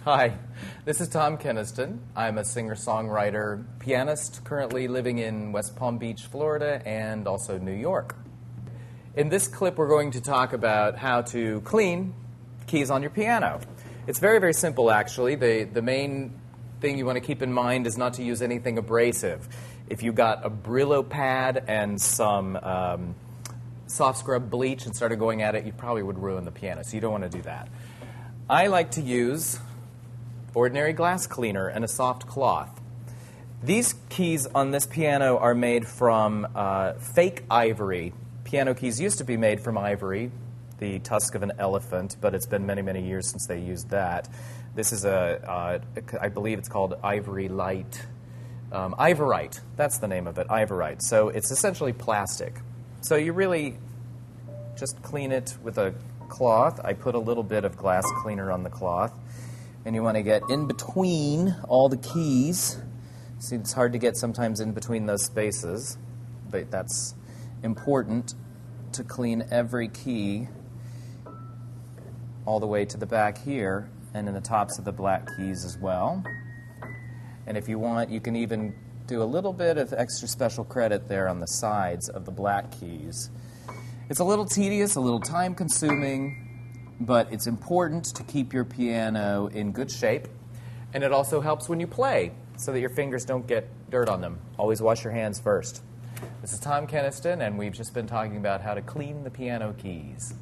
Hi, this is Tom Keniston. I'm a singer-songwriter, pianist, currently living in West Palm Beach, Florida, and also New York. In this clip, we're going to talk about how to clean keys on your piano. It's very, very simple, actually. The main thing you want to keep in mind is not to use anything abrasive. If you got a Brillo pad and some soft scrub bleach and started going at it, you probably would ruin the piano, so you don't want to do that. I like to use ordinary glass cleaner and a soft cloth. These keys on this piano are made from fake ivory. Piano keys used to be made from ivory, the tusk of an elephant, but it's been many, many years since they used that. This is I believe it's called Ivory Light. Ivorite, that's the name of it, Ivorite. So it's essentially plastic. So you really just clean it with a cloth. I put a little bit of glass cleaner on the cloth. And you want to get in between all the keys. See, it's hard to get sometimes in between those spaces, but that's important to clean every key all the way to the back here and in the tops of the black keys as well. And if you want, you can even do a little bit of extra special credit there on the sides of the black keys. It's a little tedious, a little time-consuming, but it's important to keep your piano in good shape, and it also helps when you play so that your fingers don't get dirt on them. Always wash your hands first. This is Tom Keniston, and we've just been talking about how to clean the piano keys.